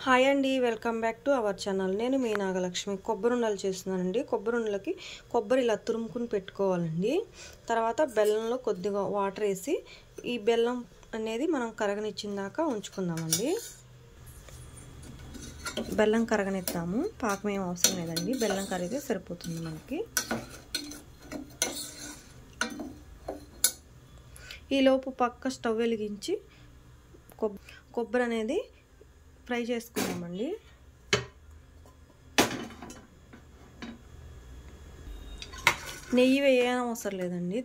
Hi అండి, welcome back to our channel. నేను మీ నాగలక్ష్మి. కొబ్బరి ఉండలు చేస్తున్నానండి. కొబ్బరి ఉండలకి కొబ్బరి ఇలా తురుముకుని పెట్టుకోవాలండి. తర్వాత బెల్లంలో కొద్దిగా వాటర్ వేసి ఈ బెల్లం అనేది మనం కరగనిచ్చిన దాకా ఉంచుకుందామండి. బెల్లం కరగనిద్దాము. పాకం ఏం అవసరం లేదండి, బెల్లం కరిగితే సరిపోతుంది మనకి. ఈలోపు పక్క స్టవ్ వెలిగించి కొబ్బరి అనేది ఫ్రై చేసుకున్నామండి. నెయ్యి వేయడం అవసరం లేదండి.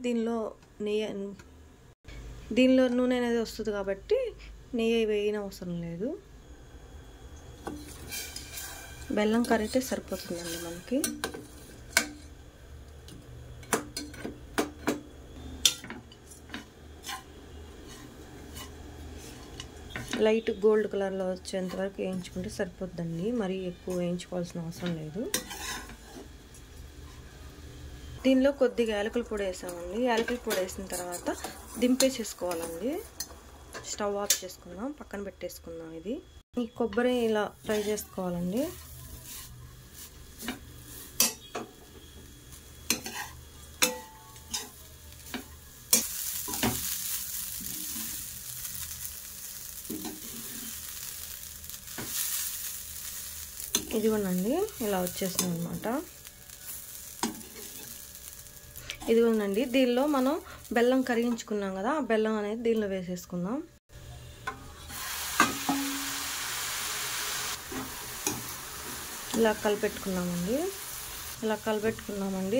దీనిలో నూనె అనేది వస్తుంది కాబట్టి నెయ్యి వేయడం అవసరం లేదు. బెల్లం కరిగితే సరిపోతుందండి మనకి. లైట్ గోల్డ్ కలర్లో వచ్చేంత వరకు వేయించుకుంటే సరిపోద్దండి. మరీ ఎక్కువ వేయించుకోవాల్సిన అవసరం లేదు. దీనిలో కొద్దిగా యాలకుల పొడి వేసామండి. యాలకుల పొడి వేసిన తర్వాత దింపేసేసుకోవాలండి. స్టవ్ ఆఫ్ చేసుకుందాం, పక్కన పెట్టేసుకుందాం. ఇది ఈ కొబ్బరి ఇలా ఫ్రై చేసుకోవాలండి. ఇదిగోనండి ఇలా వచ్చేసింది అనమాట. ఇదిగోనండి, దీనిలో మనం బెల్లం కరిగించుకున్నాం కదా, ఆ బెల్లం అనేది దీనిలో వేసేసుకుందాం. ఇలా కలిపెట్టుకున్నామండి.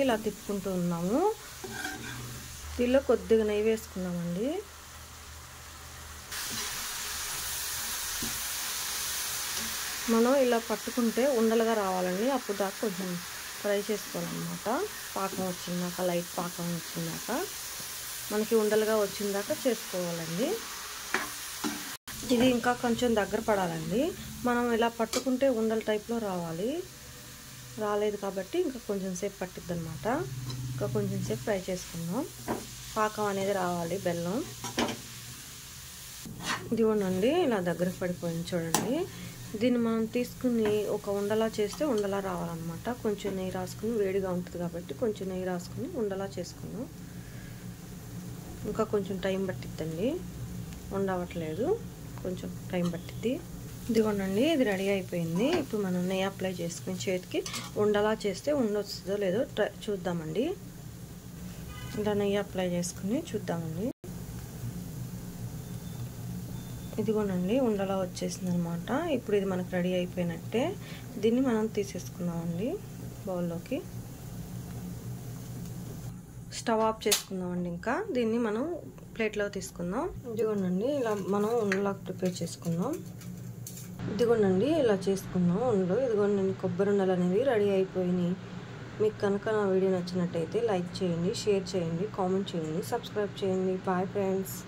ఇలా తిప్పుకుంటూ ఉన్నాము. దీనిలో కొద్దిగా నెయ్యి వేసుకున్నామండి. మనం ఇలా పట్టుకుంటే ఉండలుగా రావాలండి. అప్పుడు దాకా కొంచెం ఫ్రై చేసుకోవాలన్నమాట. పాకం వచ్చిందాక, లైట్ పాకం వచ్చిందాక, మనకి ఉండలుగా వచ్చిందాక చేసుకోవాలండి. ఇది ఇంకా కొంచెం దగ్గర పడాలండి. మనం ఇలా పట్టుకుంటే ఉండల టైప్లో రాలేదు కాబట్టి ఇంకా కొంచెం సేపు పట్టిద్ది అనమాట. ఇంకా కొంచెం సేపు ఫ్రై చేసుకుందాం. పాకం అనేది రావాలి బెల్లం. ఇదిగోనండి ఇలా దగ్గరకు పడిపోయింది చూడండి. దీన్ని మనం తీసుకుని ఒక ఉండలా చేస్తే ఉండలా రావాలన్నమాట. కొంచెం నెయ్యి రాసుకుని, వేడిగా ఉంటుంది కాబట్టి కొంచెం నెయ్యి రాసుకుని ఉండలా చేసుకున్నాం. ఇంకా కొంచెం టైం పట్టిద్దండి, ఉండవట్లేదు, కొంచెం టైం పట్టిద్ది. ఇదిగోనండి ఇది రెడీ అయిపోయింది. ఇప్పుడు మనం నెయ్యి అప్లై చేసుకుని చేతికి ఉండలా చేస్తే ఉండొస్తుందో లేదో చూద్దామండి. ఇలా నెయ్యి అప్లై చేసుకుని చూద్దామండి. ఇదిగోనండి ఉండలా వచ్చేసింది అనమాట. ఇప్పుడు ఇది మనకు రెడీ అయిపోయినట్టే. దీన్ని మనం తీసేసుకుందామండి బౌల్లోకి. స్టవ్ ఆఫ్ చేసుకుందామండి. ఇంకా దీన్ని మనం ప్లేట్లో తీసుకుందాం. ఇదిగోనండి ఇలా మనం ఉండలాగా ప్రిపేర్ చేసుకుందాం. ఇదిగోనండి ఇలా చేసుకుందాం ఉండలు. ఇదిగోనండి కొబ్బరి ఉండలు అనేవి రెడీ అయిపోయినాయి. మీకు కనుక నా వీడియో నచ్చినట్టయితే లైక్ చేయండి, షేర్ చేయండి, కామెంట్ చేయండి, సబ్స్క్రైబ్ చేయండి. Bye friends.